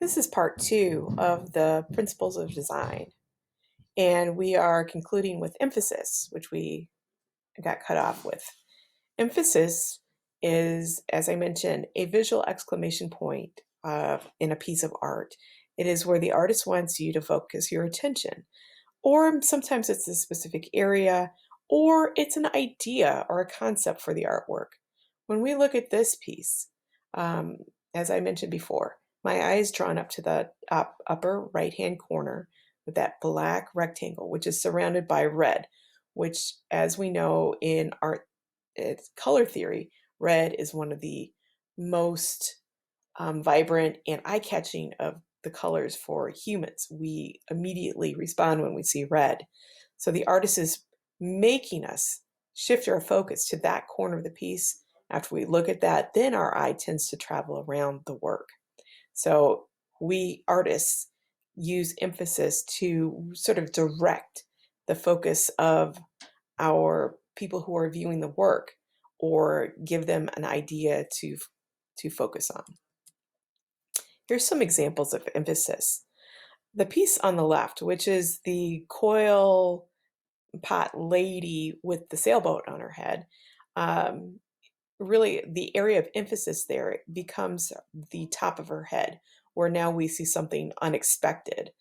This is part two of the principles of design, and we are concluding with emphasis, which we got cut off with. Emphasis is, as I mentioned, a visual exclamation point in a piece of art. It is where the artist wants you to focus your attention, or sometimes it's a specific area, or it's an idea or a concept for the artwork. When we look at this piece, um, as I mentioned before, my eye is drawn up to the upper right-hand corner with that black rectangle, which is surrounded by red, which, as we know in art, it's color theory, red is one of the most vibrant and eye-catching of the colors for humans. We immediately respond when we see red. So the artist is making us shift our focus to that corner of the piece. After we look at that, then our eye tends to travel around the work. So we artists use emphasis to sort of direct the focus of our people who are viewing the work or give them an idea to focus on. Here's some examples of emphasis. The piece on the left, which is the coil pot lady with the sailboat on her head, um, really the area of emphasis there becomes the top of her head, where now we see something unexpected,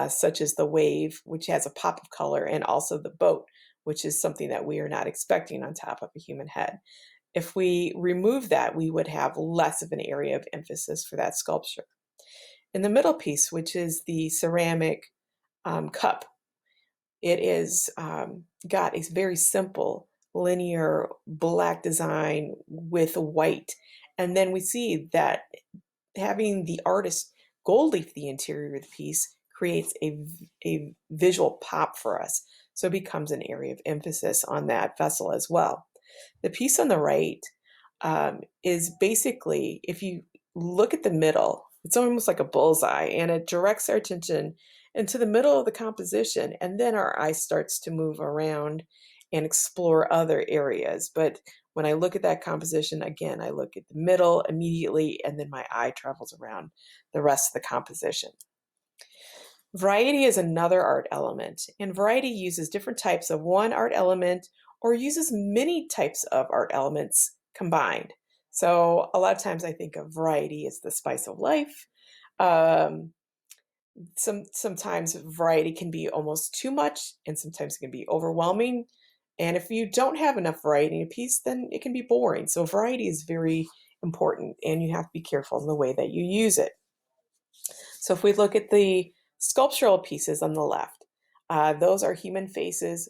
such as the wave, which has a pop of color, and also the boat, which is something that we are not expecting on top of a human head. If we remove that, we would have less of an area of emphasis for that sculpture. In the middle piece, which is the ceramic cup, it is got a very simple linear black design with white. And then we see that having the artist gold leaf the interior of the piece creates a visual pop for us. So it becomes an area of emphasis on that vessel as well. The piece on the right is basically, if you look at the middle, it's almost like a bullseye, and it directs our attention into the middle of the composition, and then our eye starts to move around and explore other areas. But when I look at that composition, again, I look at the middle immediately, and then my eye travels around the rest of the composition. Variety is another art element, and variety uses different types of one art element or uses many types of art elements combined. So a lot of times I think of variety as the spice of life. Um, sometimes variety can be almost too much, and sometimes it can be overwhelming. And if you don't have enough variety in a piece, then it can be boring. So variety is very important, and you have to be careful in the way that you use it. So if we look at the sculptural pieces on the left, those are human faces,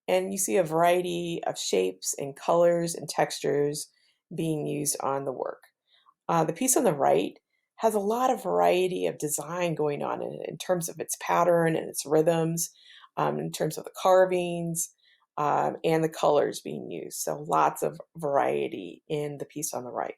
and you see a variety of shapes and colors and textures being used on the work. The piece on the right has a lot of variety of design going on in terms of its pattern and its rhythms, in terms of the carvings, and the colors being used. So lots of variety in the piece on the right.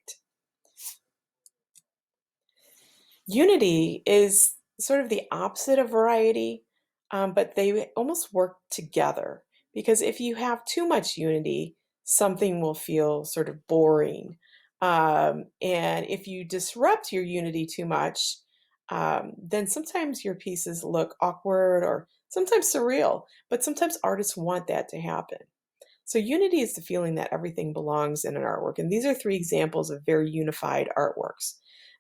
Unity is sort of the opposite of variety, but they almost work together, because if you have too much unity, something will feel sort of boring. And if you disrupt your unity too much, then sometimes your pieces look awkward or sometimes surreal, but sometimes artists want that to happen. So unity is the feeling that everything belongs in an artwork. And these are three examples of very unified artworks.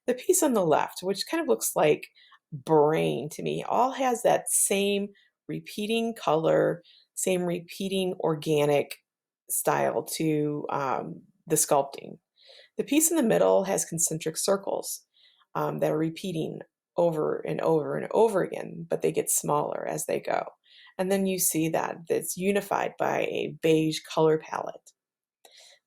The piece on the left, which kind of looks like brain to me, all has that same repeating color, same repeating organic style to the sculpting. The piece in the middle has concentric circles that are repeating over and over and over again, but they get smaller as they go. And then you see that it's unified by a beige color palette.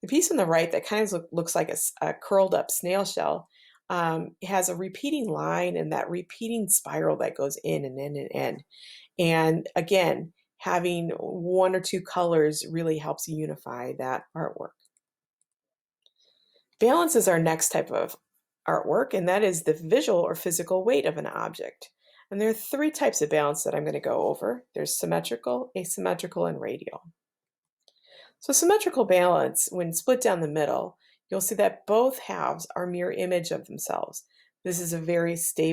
The piece on the right that kind of looks like a curled up snail shell has a repeating line and that repeating spiral that goes in and in and in. And again, having one or two colors really helps unify that artwork. Valence is our next type of artwork, and that is the visual or physical weight of an object. And there are three types of balance that I'm going to go over. There's symmetrical, asymmetrical, and radial. So symmetrical balance, when split down the middle, you'll see that both halves are mirror image of themselves. This is a very stable